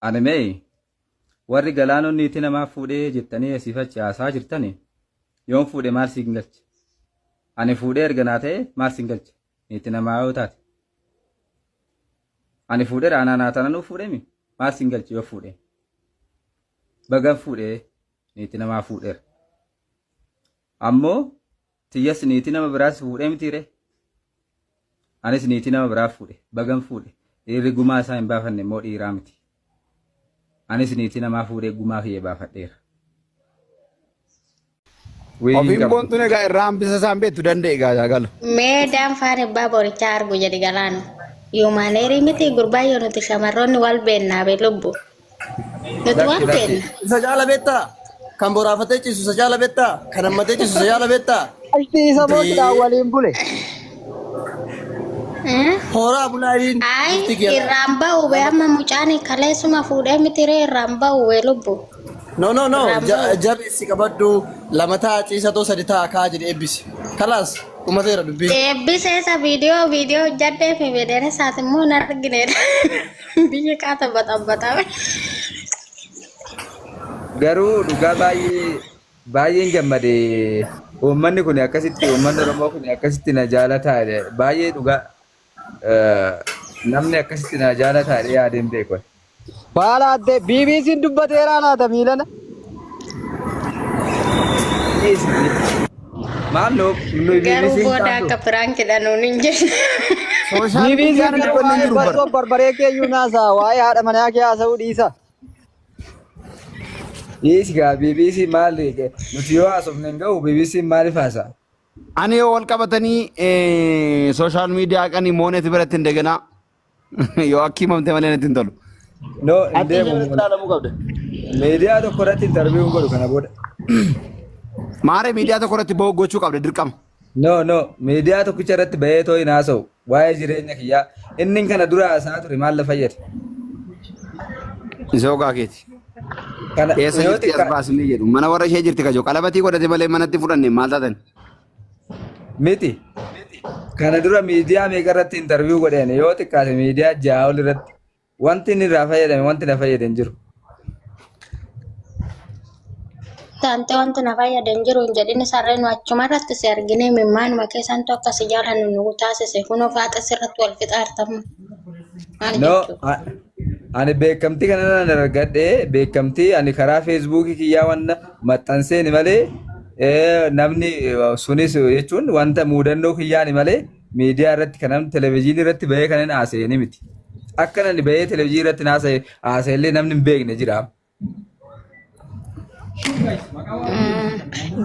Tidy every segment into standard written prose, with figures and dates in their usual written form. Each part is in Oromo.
Ani mee warri galaanonni niitii namaa fuudhee jettanii asii fachi haasaa jirtani yoon fuudhe maal siin galche? Ani fuudhee erga naa ta'e maal siin galche? Niitii namaa yoo taate. Ani fuudhee raanaa naa tananuu fuudheemi maal siin galche yoo fuudhe? Bagan fuudhee niitii namaa fuudheera. Ammoo tiyyas niitii nama biraas fuudhee mitiire? Anis niitii nama biraa fuudhe bagan fuudhe dhiirri gumaa isaa hin baafanne immoo dhiiraa miti. Anis niitii namaa fuudhee gumaa kiyya baafadheera. Ofiin boontuun egaa irraa hambisa isaan beektu danda'e egaa jaagala. Meedaan faana abbaa borichaa argu jedhi galaanu. Yuumaaneerii miti gurbaa yoo nuti shamarroonni wal beennaa bee lubbu. Nuti wal beenna. Isa jaala beektaa? Kan boraafatee ciisu isa jaala beektaa? Kan hammatee ciisu isa jaala beektaa? Alti isa booddaa waliin bule. Horaa bulaayiin. Ay irraan ba'u bee amma mucaan kaleessuma fuudhee mitiree irraan ba'u bee lubbu. No. Jabeessi qabaddu lama ta'a ciisa too sadi ta'a kaa jedhe eebbisi. Kalaas uummateera dubbii. Eebbisa isa viidiyoo hojjadhee fi viidiyoon isaas immoo hin argineedha. Biyya qaata baxabbataa. Garuu dhugaa baay'een gammadee uummanni kun akkasitti uummanni Oromoo kun akkasitti na jaalataa baay'ee dhugaa namni akkasitti na jaalataa yaadeen beeku. Baala addee BBC'n dubbateeraa laata miilana? Maaloo garuu booda akka firaankiidha nuun hin jirre. BBC'n dubbateeraa barbaree keeyyuu naasaa waa'ee haadha manaa kee haasa'uu dhiisa. Gaa BBC maali nuti yoo haasofne hin ga'u BBC maaliif haasa'a? Ani yoo wal qabatanii sooshaal miidiyaa qanii mooneeti biratti hin deeganaa yoo akka himamte malee natti hin tolu. No, indeemu miidiyaa tokko irratti intarviiyuun godhu kana booda. Maaree miidiyaa tokko irratti ba'uu gochuu qabde dirqama. No, miidiyaa tokkicha irratti ba'ee too hin haasa'u waa'ee jireenya kiyyaa inni kana dura haasa'aa ture maal la fayyade? Isa ogaa keeti. Eessa jirti as baasnee jedhu mana warra ishee jirti kajoo qalabatii godhate malee manatti fudhanne maal taatan? Miti kana dura miidiyaa meeqa irratti intarviiyuu godheen yoo xiqqaate miidiyaa ja'a ol irratti wanti inni irraa fayyadame wanti na fayyade hin jiru. Tante wanti na fayyade hin jiru hin jedhin sarreen achuma irratti si argine mimmaanuma keessantu akka si jaalannu nu taasise kunoo faaxa sirratti wal fixaartamu. No, ani beekamtii kana nan argadhee beekamtii ani karaa feesbuukii kiyyaa wanta maxxanseeni malee namni sunis jechuun wanta muudannoo kiyyaani malee miidiyaa irratti kan namni televezyiinii irratti bahee kan hin haasa'e miti. Akka namni bahee televezyiinii irratti haasa'e illee namni hin beekne jira.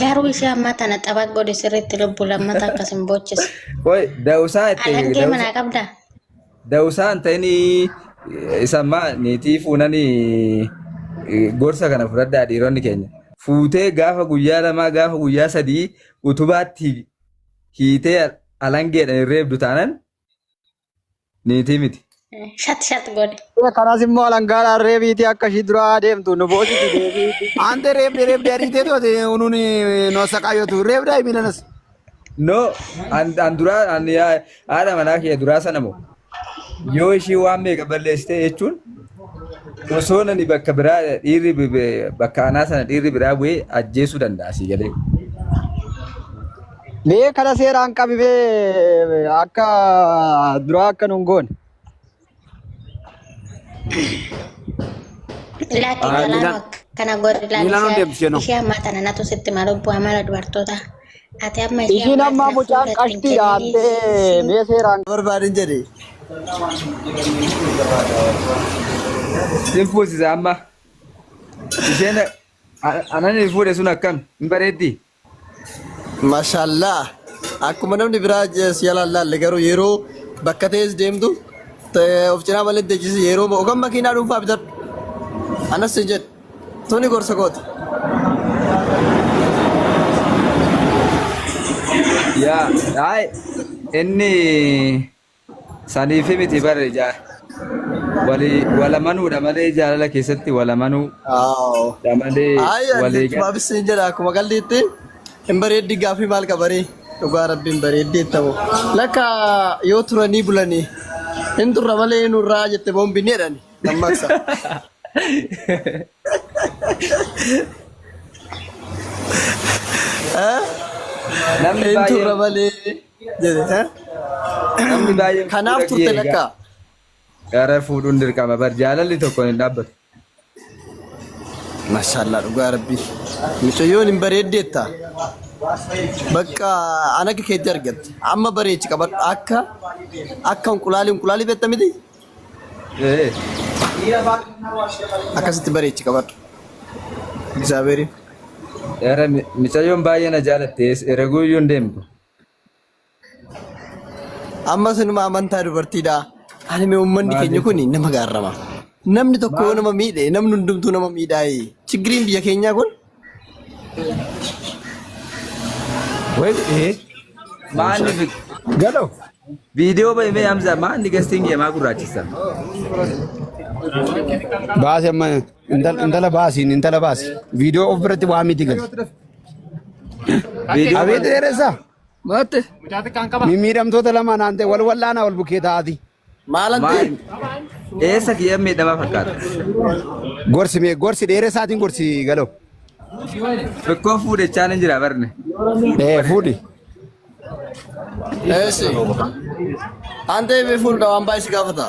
Garuu ishee ammaa tana xaba godhe sirriitti lubbu lammata akkas hin boochise. Qoy da'usaa Alangee manaa qabdaa? Da'usaa hin ta'inii isa ammaa niitii fuunanii gorsa kana fudhadhaa dhiironni keenya. Fuutee gaafa guyyaa lamaa gaafa guyyaa sadii utubaatti hiitee alangeedhaan hin reebdu taanan niitii miti. Shat godhe. Kanas immoo alangaadhaan reebiitii akka ishii duraa deemtu nu boositi deebiiti. Ante reebdee ariitee toote unuun noosa qayyootu reebdaa miilanas. No, an duraa haadha manaa kiyya duraa sana moo yoo ishii waan meeqa balleessite jechuun osoo nani bakka biraa dhiirri bakka anaa sana dhiirri biraa bu'ee ajjeesuu danda'a si galee. Mee kana seeraan qabee akka duraa akka nuun goone. Laati galaanoo kana godhe laati ishee ammaa tana natu sitti malu bu'aa mana dubartoota. Ati amma Ishiin ammaa mucaan qashtii dhaattee mee seeraan Barbaaden jedhe. Sin fuusisa amma isheen anan fuudhe sun akkam hin bareeddi? Maashaallah. Akkuma namni biraa si yaalaalle garuu yeroo bakka ta'es deemtu of cinaa malee deechisi yeroo ogan makiinaa dhuunfaa bitadhu. Anas hin jedhu. Tuni gorsa kooti. Yaa inni saniifi miti bare walamanuudha malee jaalala keessatti walamanuu dha malee walii Baabisiin jedha akkuma qalliitti hin bareeddi gaaffii maal qabaree dhugaa rabbiin bareeddee ta'u. Lakka yoo turanii bulanii hin turra malee nurraa jette boombiin jedhani dammaqsa. Namni Entu baay'een rabale. Jadi, namni baay'een kanaaf fuudha turte kiyya lakka. gara fuudhuun dirqama bar jaalalli tokko hin dhaabbatu. Mashallah dhugaa rabbi. Mucayyoon hin bareeddeetta. Bakka ana keetti argatte. Amma bareechi qabadhu akka unqulaalii beekta miti. Eh, Akkasitti bareechi qabadhu. Isaabeeri. Era micayyoon baay'ee na jaalatte ereguyyuu hin deemtu. Amma sinuma amantaa dubartiidha. Ani mee uummanni keenya kun nama gaarrama. Namni tokko yoo nama miidhe namni hundumtuu nama miidhaayi. Chigiriin biyya keenyaa kun Maanni Galo. viidiyoo bahee Hamza maanni gastiin maa gurraachisan. Baasi amma intala baasi. Video of biratti waa miti gal. Viidiyoo Abeet dheeressa. Maate Mimmiidhamtoota lama naante wal wallaanaa wal bukkee taati. maalan ta'e maal eessa kiyya miidhamaa fakkaata. Gorsi dheeressaatiin gorsi galo. Fikkoo fuudhechaan hin jira barne. Fuudhi. eessi. Ante mee fuudha waan baay'ee si gaafata.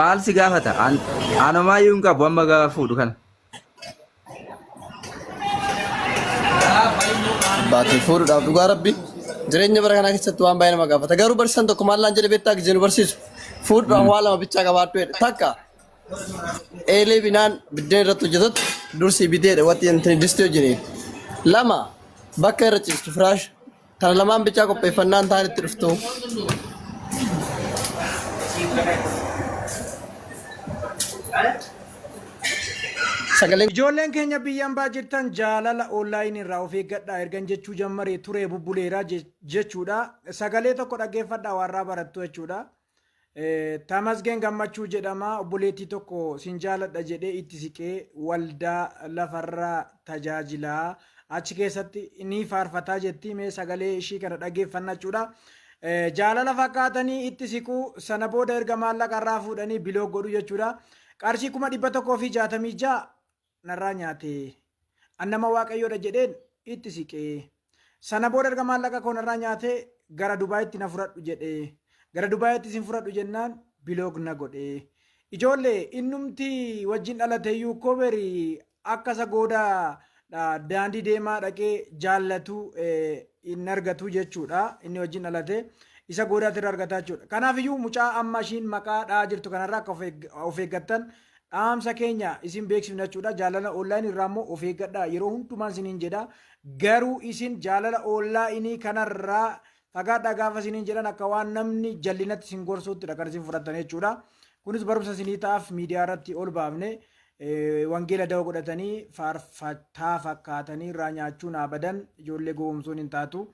Maal si gaafata? Anumaayyuu hin qabu amma gaafa fuudhu kana. Baatee fuudhuudhaaf dhugaa rabbi. Jireenya bara kanaa keessatti waan baay'ee nama gaafata. Garuu barsiisan tokko maallaan jedhe beektaa gijee nu barsiisu. Fuudhuudhaan waa lama bichaa qabaadhu jedhe. Takka eelee binaan biddeen irratti hojjetutti dursii bideedha wanti intini distee hojjenee. Lama bakka irra ciistu firaash. Kana lamaan bichaa qopheeffannaan ta'an itti dhuftu. Sagaleen Ijoolleen keenya biyyaan baa jirtan jaalala onlaayinii irraa of eeggadhaa ergan jechuu jammaree ture bubbuleeraa jechuudha. Sagalee tokko dhaggeeffadhaa warraa barattu jechuudha. Tamasgeen Gammachuu jedhama. Obboleettii tokko sin jaaladha jedhee itti siqee waldaa lafarraa tajaajilaa. Achi keessatti ni faarfataa jetti. Mee sagalee ishii kana dhaggeeffannaa jechuudha. Jaalala fakkaatanii itti siquu sana booda erga maallaqa irraa fuudhanii biloo godhu jechuudha. Qarshii 166 narraa nyaate annama waaqayyoodha jedheen itti siqee sana booda erga maallaqa koo narraa nyaate gara Dubaayitti na fudhadhu jedhee gara Dubaayitti sin fudhadhu jennaan biloog na godhe ijoollee innumti wajjin dhalateeyyuu kooberi akkasa goodaa daandii deemaa dhaqee jaallatu hin argatu jechuudha inni wajjin dhalate isa goodaatti irra argataa jechuudha kanaafiyyuu mucaa amma ishiin maqaa dhaa jirtu kanarraa akka of eeggattan dhaamsa keenya isin beeksifna jechuudha jaalala onlaayinii irraa immoo of eeggadhaa yeroo hundumaa isiniin jedha garuu isin jaalala onlaayinii kanarraa fagaadhaa gaafa isiniin jedhan akka waan namni jallinatti isin gorsuuttidha kan isin fudhattan jechuudha kunis barumsa isinii ta'aaf miidiyaa irratti ol baafne wangeela dawoo godhatanii faarfataa fakkaatanii irraa nyaachuun abadan ijoollee gowwomsuun hin taatu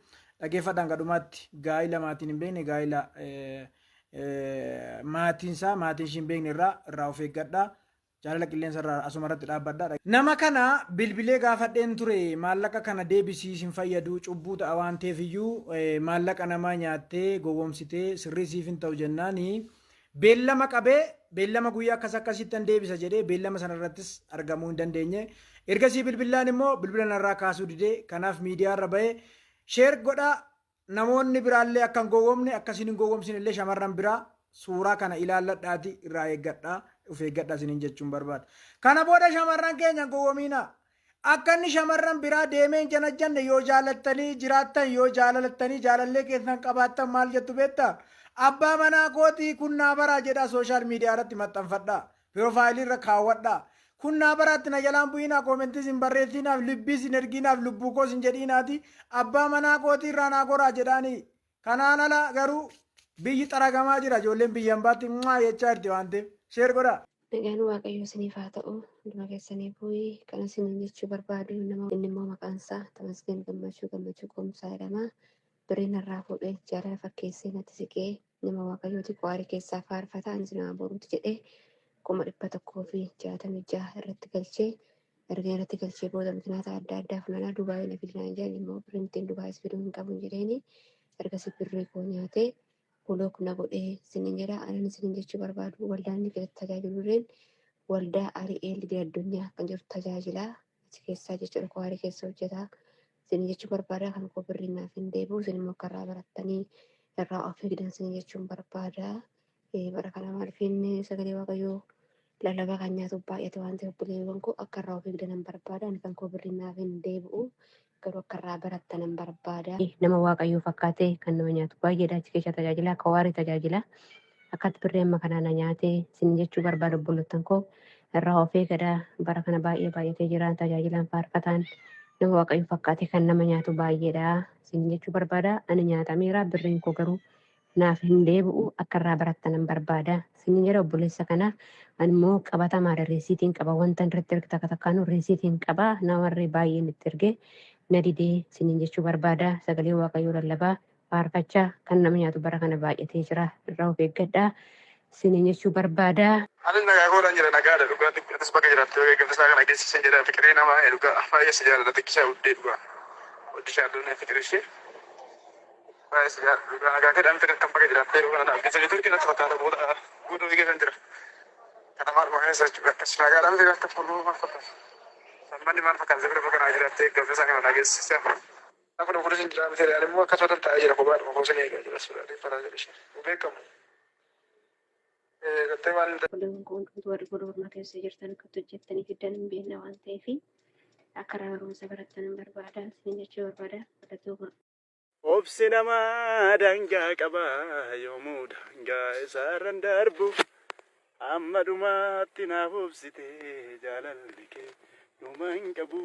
dhaggeeffadhaan gadhumaatti gaa'ila maatiin hin beekne gaa'ila maatiinsaa maatiin ishiin beekne irraa of eeggadhaa. Jaalala qilleensa irraa asuma irratti dhaabbadhaa. Nama kana bilbilee gaafadheen ture maallaqa kana deebisiisin fayyadu cubbuu ta'a waan ta'eef iyyuu maallaqa namaa nyaattee gowwomsitee sirrii siif hin ta'u jennaani beellama qabee beellama guyyaa akkasittan deebisa jedhee beellama sana irrattis argamuu hin dandeenye. Ergasii bilbilaan immoo bilbila narraa kaasuu didee kanaaf miidiyaa irra bahee sheer godhaa namoonni biraallee akka hin gowwomne akkasiin hin gowwomsine illee shamarran biraa suuraa kana ilaalladhaati irraa eeggadhaa. Of eeggadhaa isiniin jechuun barbaada. Kana booda shamarran keenya gowwoomina. Akka inni shamarran biraa deemee hin janajjanne yoo jaalattanii jiraattan yoo jaalalattanii jaalallee keessan qabaattan maal jettu beektaa? Abbaa manaa kootii kunnaa baraa jedhaa sooshaal miidiyaa irratti maxxanfadhaa. Piroofaayilii irra kaawwadhaa. Kunnaa baraatti na jalaan bu'inaa koomentii sin barreessinaaf libbii sin erginaaf lubbuu koo sin jedhiinaati. Abbaa manaa kootii irraa naa goraa jedhaanii. Kanaan ala garuu biyyi xaragamaa jira ijoolleen biyyaan baatti jechaa jirti waan ta'eef. Sheer godhaa. Nagaan waaqayyoo isiniif haa ta'u hunduma keessanii bu'ii kan isin jechuu barbaadu inni immoo maqaan isaa Tamasgeen Gammachuu Qoomsaa jedhama. Bireen irraa fuudhee jaalala fakkeessee natti siqee nama waaqayyooti qaarii keessaa faarfataa anis nama boruuti jedhee 166 irratti galchee erga irratti galchee booda mukinaata adda addaa funaanaa Dubaayii na fidinaan jedhan immoo biriintiin Dubaayis fiduu hin qabu jedheeni ergasii birrii koo nyaatee bulok na godhee sinin jedha anan sinin jechuu barbaadu waldaan inni keessatti tajaajilurreen waldaa Ari'eel Idil Addunyaa kan jiru tajaajila achi keessaa jechuudha kwaarii keessa hojjeta sinin jechuu barbaada kan koo birrii naaf hin deebi'u sin immoo karraa barattanii irraa of eegdan sinin jechuun barbaada bara kana maaliifin sagalee waaqayyoo lallabaa kan nyaatu baay'ate waan ta'eef buleewwan koo akka irraa of eegdan barbaada ani kan koo birrii naaf hin deebi'u garuu akka irraa barattan barbaada nama waaqayyoo fakkaate kan nama nyaatu baay'eedha achi keessa tajaajila akka waarii tajaajila akkatti birrii amma kanaan nyaatee sin jechuu barbaada obbolottan koo irraa of eegadaa bara kana baay'atee jiran tajaajilan faarfataan nama waaqayyoo fakkaate kan nama nyaatu baay'eedha sin jechuu barbaada ani nyaatameera birriin koo garuu naaf hin deebi'u akka irraa barattan barbaada sin jedha obboleessa kana ani immoo qabatamaadha reesiitiin qaba wanta irratti erga takkaanu reesiitiin qaba namarree baay'een itti erge na didee sin jechuu barbaada sagalee waaqayyoo lallabaa faarfachaa kan nama nyaatu bara kana baay'atee jira irraa of eeggadhaa sin jechuu barbaada. Ani nagaa godhan jira nagaadha dhugaa xiqqaatis bakka jiraattu yoo eegamte isaa kana geessisan jedha fiqirii namaa dhugaa baay'ee si jaalladha xiqqishaa uddee dhugaa waddishaa addunyaa fiqirii ishee baay'ee si jaalladha dhugaa nagaa kedhaan fedhan kan bakka jiraattee dhugaa naaf keessa jiru irratti fakkaata booda guutuu eegasan jira kana maaluma keessa jechuudha akkas nagaadhaan fedhan akka fuuluu maal fakkaata sammanni maal fakkaata bira bakka naa jiraattee eegamte isaa kana nageessisaa Aku nak urusin jalan saya, ada muka kata tak aja aku baru mau sini aja jelas sudah di para jelas. Bekam. Kata mana? Kuliah kau warga rumah keessa jirtan akka hojjettanii fiddan hin beekna waan ta'eef akka barumsa barattan barbaada sin jechuu barbaada fudhatuma. Obsi namaa daangaa qaba yoomuu daangaa isaarran darbu amma dhumaatti naaf obsite jaalalli kee nuuma hin qabu.